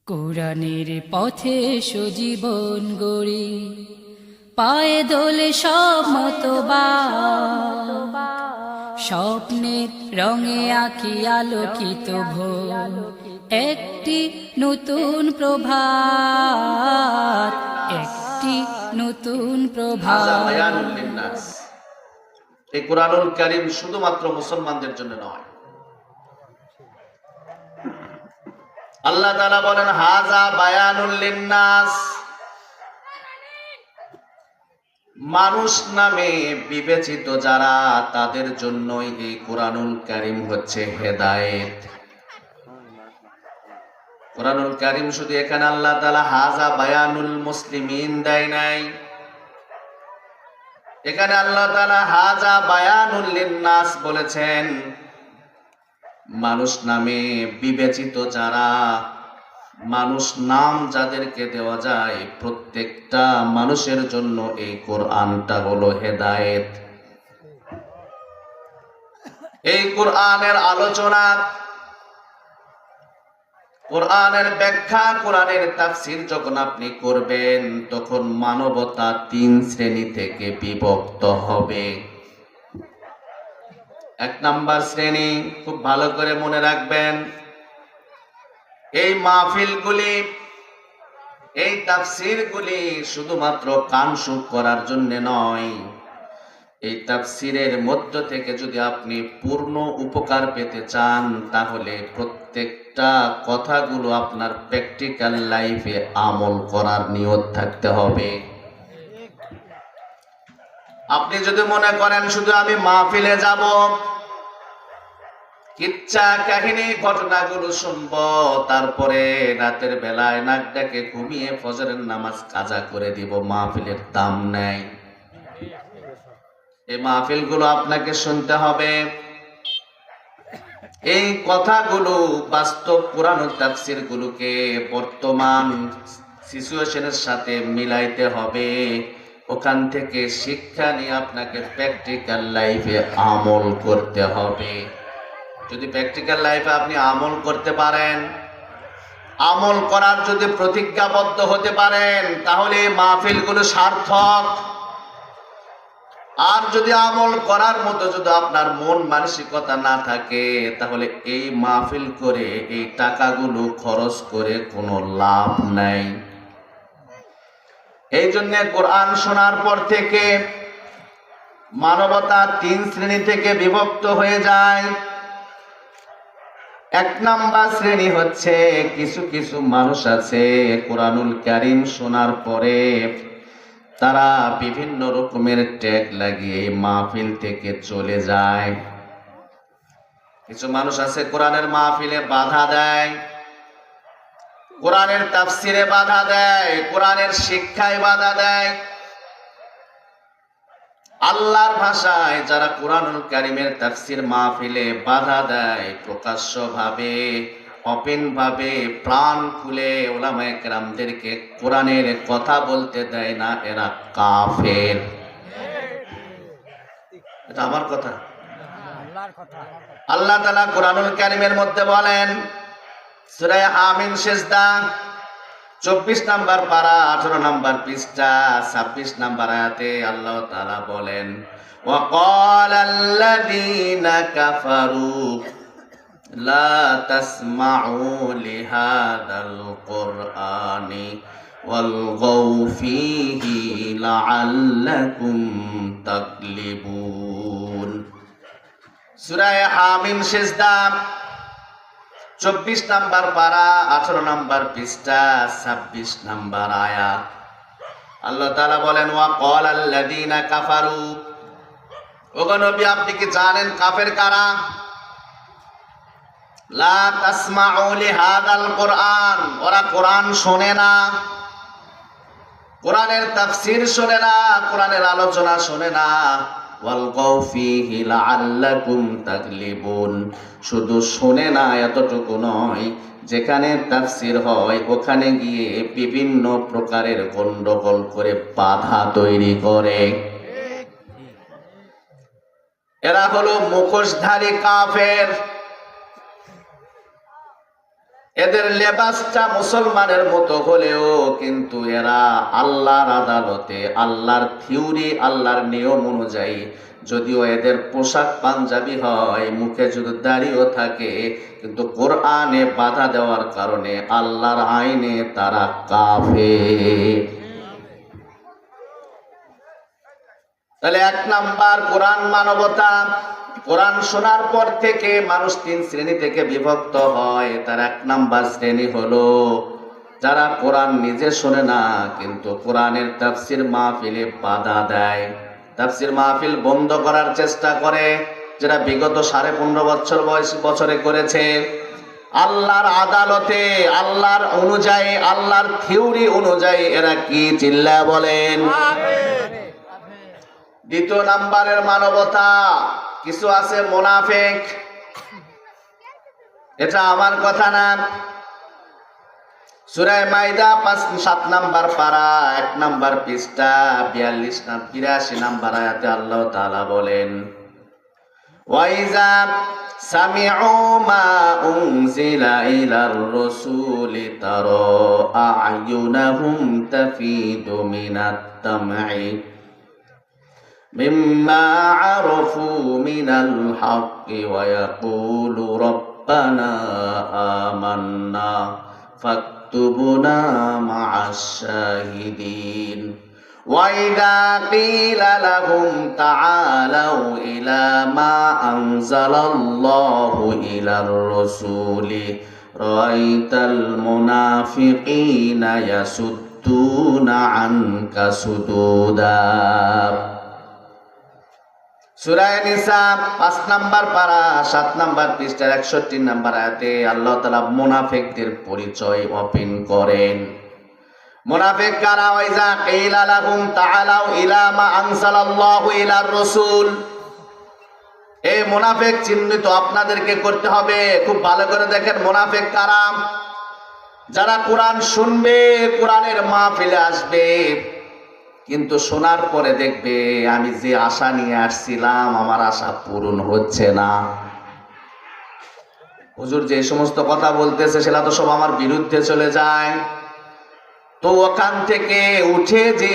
কোরআনের পথে সজীবন গড়ি, পায়ে দোলে সব মতবাদ, স্বপ্নের রঙে আঁকি আলোকিত ভোর, একটি নতুন প্রভাত, একটি নতুন প্রভাত। এই কোরআনুল কারীম শুধুমাত্র মুসলমানদের জন্য নয়। আল্লাহ তাআলা বলেন হাযা বায়ানুল লিন্নাস, মানুষ নামে বিবেচিত যারা তাদের জন্যই এই কোরআনুল কারীম হচ্ছে হেদায়েত। কোরআনুল কারীম শুধু এখানে আল্লাহ তাআলা হাযা বায়ানুল মুসলিমিন দেয় নাই, এখানে আল্লাহ তাআলা হাযা বায়ানুল লিন্নাস বলেছেন। মানুষ নামে বিবেচিত যারা, মানুষ নাম যাদেরকে দেওয়া যায়, প্রত্যেকটা মানুষের জন্য এই কোরআনটা হলো হেদায়েত। এই কোরআনের আলোচনা, কোরআনের ব্যাখ্যা, কোরআনের তাফসীর যখন আপনি করবেন, তখন মানবতা 3 শ্রেণী থেকে বিভক্ত হবে। 1 নাম্বার শ্রেণী, খুব ভালো করে মনে রাখবেন, এই মাহফিলগুলি, এই তাফসীরগুলি শুধুমাত্র কান সুখ করার জন্য নয়। এই তাফসীরের মধ্য থেকে যদি আপনি পূর্ণ উপকার পেতে চান, তাহলে প্রত্যেকটা কথাগুলো আপনার প্র্যাকটিক্যাল লাইফে আমল করার নিয়ত থাকতে হবে। আপনি যদি মনে করেন শুধু আমি মাহফিলে যাব, কিচ্ছা কাহিনী ঘটনাগুলো শুনবো, তারপরে রাতের বেলায় নাক ডাকে ঘুমিয়ে ফজরের নামাজ কাজা করে দিব, মাহফিলের দাম নাই। এই মাহফিলগুলো আপনাকে শুনতে হবে। এই কথাগুলো বাস্তব কোরআন ও তাফসীর গুলোকে বর্তমান সিচুয়েশনের সাথে মিলাইতে হবে। ওখান থেকে শিক্ষা নিয়ে আপনাকে প্র্যাকটিক্যাল লাইফে আমল করতে হবে। যদি প্র্যাকটিক্যাল লাইফে আপনি আমল করতে পারেন, আমল করার যদি প্রতিজ্ঞাবদ্ধ হতে পারেন, তাহলে মাহফিলগুলো সার্থক। আর যদি আমল করার মতো যদি আপনার মন মানসিকতা না থাকে, তাহলে এই মাহফিল করে, এই টাকাগুলো খরচ করে কোনো লাভ নাই। এই জন্য কোরআন শোনার পর থেকে মানবতা 3 শ্রেণী থেকে বিভক্ত হয়ে যায়। 1 নাম্বার শ্রেণী হচ্ছে, কিছু কিছু মানুষ আছে কোরআনুল কারীম শোনার পরে তারা বিভিন্ন রকমের ট্যাগ লাগিয়ে মাহফিল থেকে চলে যায়। কিছু মানুষ আছে কোরআনের মাহফিলে বাধা দেয়, কোরআনের তাফসীরে বাধা দেয়, কোরআনের শিক্ষায় বাধা দেয়। আল্লাহর ভাষায় যারা কোরআনুল কারীমের তাফসীর মাহফিলে বাধা দেয়, প্রকাশ্যভাবে, ওপেন ভাবে, প্রাণ খুলে উলামায়ে কেরামদেরকে কোরআনের কথা বলতে দেয় না, এরা কাফের। এটা আমার কথা, আল্লাহ তাআলা কোরআনুল কারীমের মধ্যে বলেন, সূরা হামিম সিজদা 24 নাম্বার পারা, 18 নাম্বার পৃষ্ঠা, 26 নাম্বার আয়াতে আল্লাহ তাআলা বলেন, ওয়াকালাল্লাযীনা কাফারু লা তাসমাউ লিহাযাল কুরআনি ওয়ালগাউ ফীহি লাআল্লাকুম তাগলিবুন। সূরা হামিম সিজদা 24 নাম্বার পারা, 18 নাম্বার পৃষ্ঠা, 26 নাম্বার আয়াত। আল্লাহ তাআলা বলেন, ওয়াকালাল্লাযীনা কাফারু, ওগো নবী আপনি কি জানেন কাফের কারা? লা তাসমাউ লিহাযাল কুরআন, ওরা কোরআন শোনে না, কোরআনের তাফসীর শোনে না, কোরআনের আলোচনা শোনে না। ওয়ালগাউ ফীহি লাআল্লাকুম তাগলিবুন, শুধু শোনে না এতটুকু নয়, যেখানে তাফসীর হয় ওখানে গিয়ে বিভিন্ন প্রকারের গন্ডগোল করে বাধা তৈরি করে। এরা হলো মুখোশধারী কাফের। এদের লেবাসটা মুসলমানের মতো হলেও কিন্তু এরা আল্লাহর আদালতে আল্লাহর থিওরি আল্লাহর নিয়ম অনুযায়ী যদিও এদের পোশাক পাঞ্জাবি হয়, মুখে যদি দাড়িও থাকে, কিন্তু কোরআনে বাধা দেওয়ার কারণে আল্লাহর আইনে তারা কাফের। তাহলে 1 নাম্বার কোরআন মানবতা। কোরআন শোনার পর থেকে মানুষ 3 শ্রেণী থেকে বিভক্ত হয়। তার 1 নাম্বার শ্রেণী হলো যারা কোরআন নিজে শোনে না কিন্তু কোরআনের তাফসির মাহফিলে বাধা দেয়, তাফসির মাহফিল বন্ধ করার চেষ্টা করে, যেটা বিগত 15.5 বছরে করেছে। আল্লাহর আদালতে আল্লাহর অনুযায়ী আল্লাহর থিওরি অনুযায়ী এরা কি চিল্লায় বলেন? 2 নাম্বারের মানবতা, কিছু আছে মুনাফিক। এটা আমার কথা না, সূরা মাইদা 7 নাম্বার পারা 1 নাম্বার পৃষ্ঠা 82 নাম্বার আয়াতে আল্লাহ তাআলা বলেন, ওয়াইজা সামিউ মা উনজিলা ইলার রাসূলি তারা আ'য়ুনাহুম তাফিদু মিনাত তামঈ মিম্মা আরাফু মিনাল হাক্কি ওয়া ইয়াকুলু রাব্বানা আমান্না ফাকতুবনা মা'আশ শাহিদিন। وَإِذَا قِيلَ لَهُمْ تَعَالَوْا إِلَى مَا أَنزَلَ اللَّهُ إِلَى الرَّسُولِ رَأَيْتَ الْمُنَافِقِينَ يَصُدُّونَ عَنكَ صُدُودًا। সূরা নিসা 5 নাম্বার পারা 7 নাম্বার পৃষ্ঠার 61 নাম্বার আয়াতে আল্লাহ তাআলা মুনাফিকদের পরিচয় ওপেন করেন। মুনাফিক কারা? ওয়াইজা কিলা লাহুম তাআলাউ ইলা মা আনজালাল্লাহু ইলার রাসূল। এই মুনাফিক চিহ্নিত আপনাদেরকে করতে হবে, খুব ভালো করে দেখেন মুনাফিক কারা। যারা কোরআন শুনবে, কোরআনের মাহফিলে আসবে, কিন্তু শোনার পরে দেখবে আমি যে আশা নিয়ে আসছিলাম আমার আশা পূরণ হচ্ছে না। হুজুর যে সমস্ত কথা বলতেছে সেটা তো সব আমার বিরুদ্ধে চলে যায়। তো ওখান থেকে উঠে যে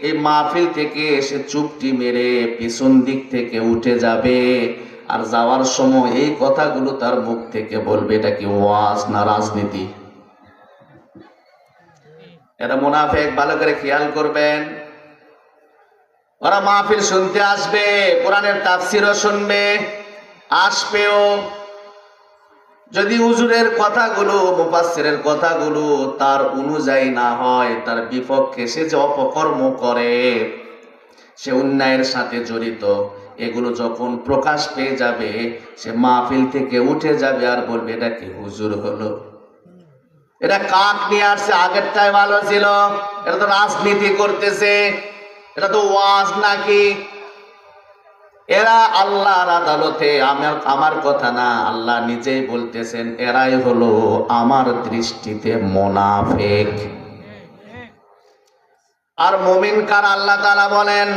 এই মাহফিল থেকে সে চুপটি মেরে পিছন দিক থেকে উঠে যাবে, আর যাওয়ার সময় এই কথাগুলো তার মুখ থেকে বলবে, এটা কি ওয়াজ না রাজনীতি? এটা মুনাফিক, ভালো করে খেয়াল করবেন। ওরা মাহফিল শুনতে আসবে, কোরআনের তাফসীরও শুনবে, আসবেও। যদি হুজুরের কথাগুলো মুফাসসিরের কথাগুলো তার অনুযায়ী না হয়, তার বিপক্ষে সে যে অপকর্ম করে, সে অন্যায়ের সাথে জড়িত, এগুলো যখন প্রকাশ পেয়ে যাবে সে মাহফিল থেকে উঠে যাবে আর বলবে, এটা কি হুজুর হলো? এটা কাক নিয়ে আসছে, আগেরটাই ভালো ছিল, এটা তো রাজনীতি করতেছে, এটা তো ওয়াজ নাকি? এরা আল্লাহর আদালতে আমার কথা না, আল্লাহ নিজেই বলতেছেন এরাই হলো আমার দৃষ্টিতে মুনাফিক। আর মুমিন কার? আল্লাহ তাআলা বলেন,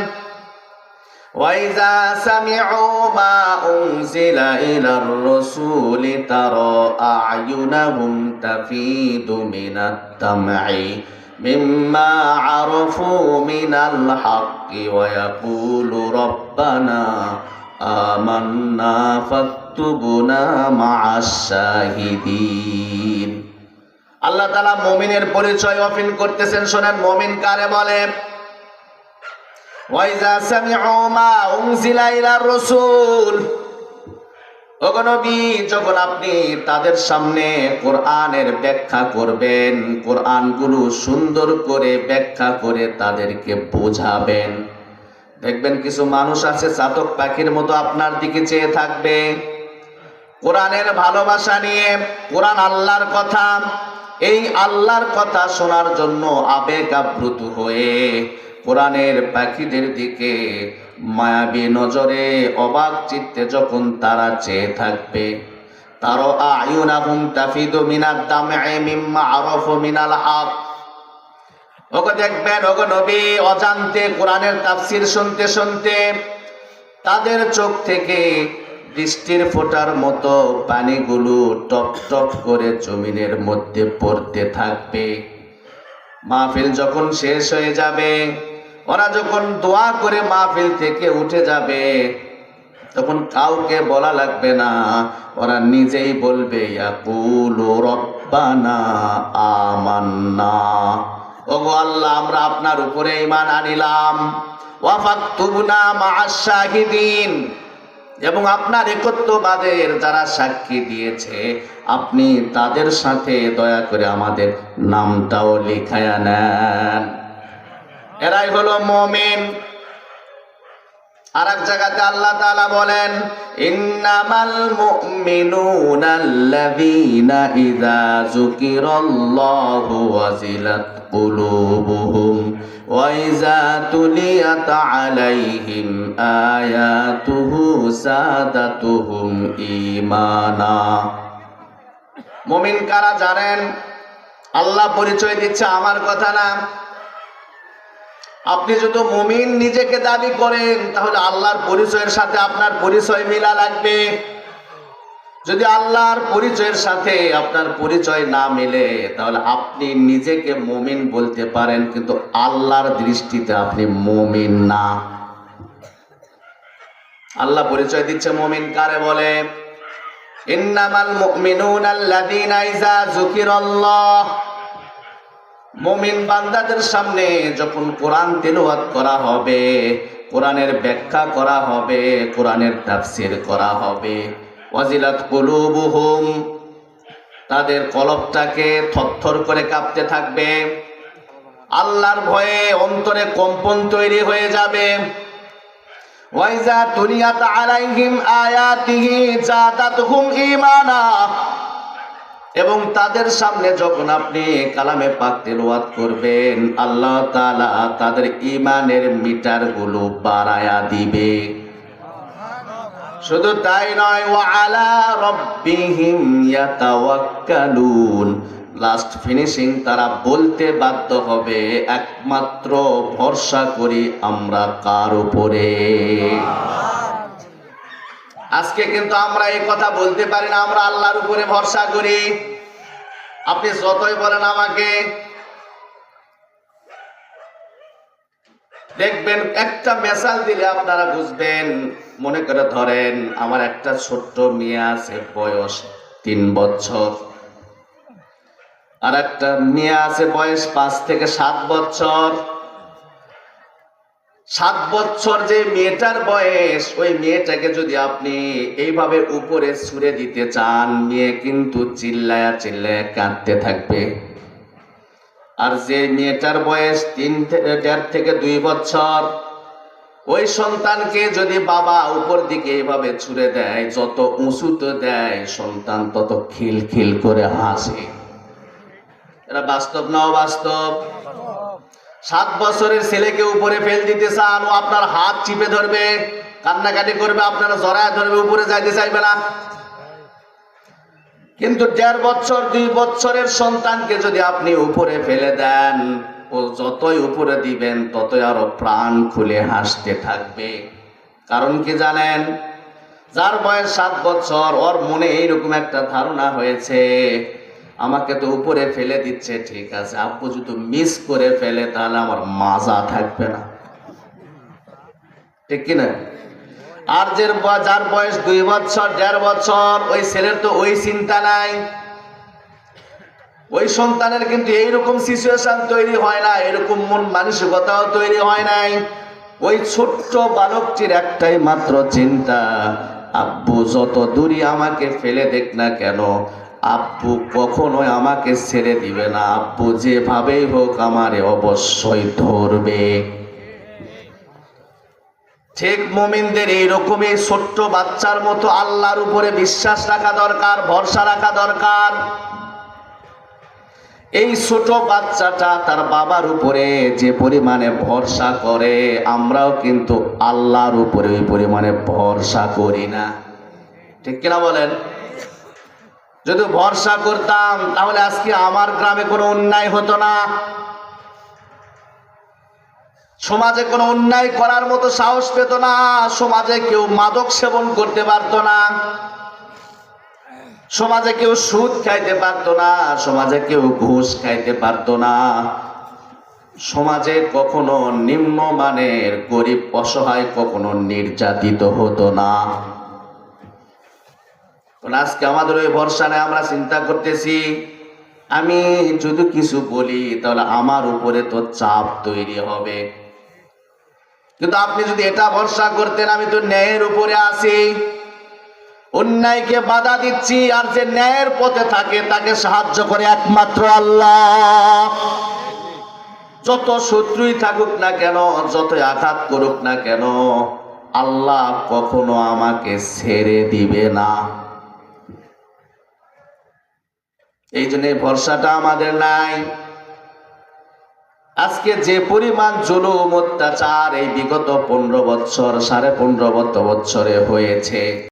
ওয়াইজা সামিউ মা উনজিলা ইলার রাসূলি তারা আ'য়ুনাহুম তাফিদু মিনাত তামঈ মিম্মা আরাফু মিনাল হাক্কি ওয়া ইয়াকুলু রাব্বানা আমান্না ফাকতুবনা মা'আশ শাহিদিন। আল্লাহ তাআলা মুমিনের পরিচয় ওপেন করতেছেন, শোনেন মুমিন কারে বলে। ওয়াইজা সামিউ মা উনজিলা ইলার রাসূল, ওগো নবী, যখন আপনি তাদের সামনে কোরআনের ব্যাখ্যা করবেন, কোরআনগুলো সুন্দর করে ব্যাখ্যা করে তাদেরকে বোঝাবেন, দেখবেন কিছু মানুষ আছে চাতক পাখির মতো আপনার দিকে চেয়ে থাকবে। কোরআনের ভালোবাসা নিয়ে, কোরআন আল্লাহর কথা, এই আল্লাহর কথা শোনার জন্য আবেগ আপ্লুত হয়ে কোরআনের পাখিদের দিকে মায়াবী নজরে অবাক চিত্তে যখন তারা চেয়ে থাকবে, তারা আ'য়ুনাহুম তাফিদু মিনাদ দামঈ মিম্মা আরাফু মিনাল হক। ওকে দেখবেন, ওগো নবী, অজান্তে কোরআনের তাফসীর শুনতে শুনতে তাদের চোখ থেকে বৃষ্টির ফোঁটার মতো পানিগুলো টপ টপ করে জমিনের মধ্যে পড়তে থাকবে। মাহফিল যখন শেষ হয়ে যাবে, ওরা যখন দোয়া করে মাহফিল থেকে উঠে যাবে, তখন কাউকে বলা লাগবে না, ওরা নিজেই বলবে ইয়াকুলু রব্বানা আমান্না, ওগো আল্লাহ আমরা আপনার উপরে ঈমান আনিলাম, ওয়াফাকতুবনা মা'আশ শাহিদিন, এবং আপনার একত্ববাদের যারা সাক্ষী দিয়েছে আপনি তাদের সাথে দয়া করে আমাদের নামটাও লিখায়া নেন। এরাই হলো মুমিন। আর এক জায়গাতে আল্লাহ তাআলা বলেন, ইন্নামাল মুমিনুনা আল্লাযীনা ইযা যুকিরাল্লাহু ওয়াজিলাত কুলুবুহুম ওয়া ইযা তুলিয়াত আলাইহিম আয়াতুহু সাদাতুহুম ঈমানা। মুমিন কারা জানেন? আল্লাহ পরিচয় দিচ্ছে, আমার কথা না। আপনি যদি মুমিন নিজেকে দাবি করেন তাহলে আল্লাহর পরিচয়ের সাথে আপনার পরিচয় মিলা লাগবে। যদি আল্লাহর পরিচয়ের সাথে আপনার পরিচয় না মিলে তাহলে আপনি নিজেকে মুমিন বলতে পারেন, কিন্তু আল্লাহর দৃষ্টিতে আপনি মুমিন না। আল্লাহ পরিচয় দিচ্ছে মুমিন কারে বলে, ইন্নামাল মুমিনুনা আল্লাযীনা ইযা যুকিরাল্লাহ। মুমিন বান্দাদের সামনে যখন কোরআন তিলাওয়াত করা হবে, কোরআনের ব্যাখ্যা করা হবে, কোরআনের তাফসীর করা হবে, ওয়াজিলাত কুলুবুহুম, তাদের কলবটাকে থরথর করে কাঁপতে থাকবে, আল্লাহর ভয়ে অন্তরে কম্পন তৈরি হয়ে যাবে। ওয়া ইযা তুলিয়াত আলাইহিম আয়াতিহি যাদাতুহুম ঈমানা, এবং তাদের সামনে যখন আপনি কালামে পাক তিলাওয়াত করবেন আল্লাহ তাআলা তাদের ঈমানের মিটারগুলো বাড়ায়া দিবে। শুধু তাই নয়, ওয়া আলা রাব্বিহিম ইয়াতাওয়াক্কালুন, লাস্ট ফিনিশিং তারা বলতে বাধ্য হবে, একমাত্র ভরসা করি আমরা কার উপরে। আজকে কিন্তু আমরা এই কথা বলতে পারি না, আমরা আল্লাহর উপরে ভরসা করি। আপনি যতই বলেন আমাকে, দেখবেন একটা মেসাল দিলে আপনারা বুঝবেন। মনে করে ধরেন আমার একটা ছোট্ট মেয়ে আছে, বয়স 3 বছর, আর একটা মেয়ে আছে বয়স 5 থেকে 7 বছর। 7 বছর যে মেয়েটার বয়স, ওই মেয়েটাকে যদি আপনি এইভাবে উপরে ছুঁড়ে দিতে চান, মেয়ে কিন্তু চিল্লায়া চিল্লায়া কাঁদতে থাকবে। আর যে মেয়েটার বয়স 1.5 থেকে 2 বছর, ওই সন্তানকে যদি বাবা উপর দিকে এইভাবে ছুঁড়ে দেয়, যত উঁচুতে দেয় সন্তান তত খিলখিল করে হাসে। এটা বাস্তব না অবাস্তব? 7 বছরের ছেলেকে উপরে ফেল দিতে চান, ও আপনার হাত চিপে ধরবে, কান্নাকাটি করবে, আপনারা জড়ায় ধরবে, উপরে যাইতে চাইবে না। কিন্তু 1.5 বছর 2 বছরের সন্তানকে যদি আপনি উপরে ফেলে দেন, ও যতই উপরে দিবেন ততই আরো প্রাণ খুলে হাসতে থাকবে। কারণ কি জানেন? যার বয়স 7 বছর, ওর মনে এইরকম একটা ধারণা হয়েছে, আমাকে তো উপরে ফেলে দিচ্ছে, ঠিক আছে, আপু যদি মিস করে ফেলে তাহলে আমার মাজা থাকবে না, ঠিক কিনা? আর যার বয়স 2 বছর 1.5 বছর, ওই ছেলের তো ওই চিন্তা নাই। ওই সন্তানের কিন্তু এইরকম সিচুয়েশন তৈরি হয় না, এরকম মন মানসিকতাও তৈরি হয় নাই। ওই ছোট্ট বালকটির একটাই মাত্র চিন্তা, আব্বু যত দূরই আমাকে ফেলে দেখ না কেন, আব্বু কখনোই আমাকে ছেড়ে দিবে না, আব্বু যেভাবেই হোক আমারে অবশ্যই ধরবে। ঠিক মুমিনদের এইরকমই ছোট্ট বাচ্চার মতো আল্লাহর উপরে বিশ্বাস রাখা দরকার, ভরসা রাখা দরকার। এই ছোট বাচ্চাটা তার বাবার উপরে যে পরিমাণে ভরসা করে, আমরাও কিন্তু আল্লাহর উপরে ওই পরিমাণে ভরসা করি না, ঠিক কিনা বলেন? যদি ভরসা করতাম তাহলে আজকে আমার গ্রামে কোনো অন্যায় হতো না। সমাজে কোনো অন্যায় করার মতো সাহস পেত না, সমাজে কেউ মাদক সেবন করতে পারত না, সমাজে কেউ সুদ খাইতে পারত না, সমাজে কেউ ঘুষ খাইতে পারত না, সমাজে কখনো নিম্নমানের গরিব অসহায় কখনো নির্যাতিত হতো না। আজকে আমাদের ওই ভরসা নেই, আমরা চিন্তা করতেছি আমি যদি কিছু বলি তাহলে আমার উপরে তো চাপ তৈরি হবে। কিন্তু আপনি যদি এটা ভরসা করতেন আমি তো ন্যায়ের উপরে আছি, অন্যায়কে বাধা দিচ্ছি, আর যে ন্যায়ের পথে থাকে তাকে সাহায্য করে একমাত্র আল্লাহ। যত শত্রুই থাকুক না কেন, যতই আঘাত করুক না কেন, আল্লাহ কখনো আমাকে ছেড়ে দিবে না। এই জন্য ভরসাটা আমাদের নাই। আজকে যে পরিমাণ জুলুম অত্যাচার এই বিগত 15 বছর 15.5 বছরে হয়েছে,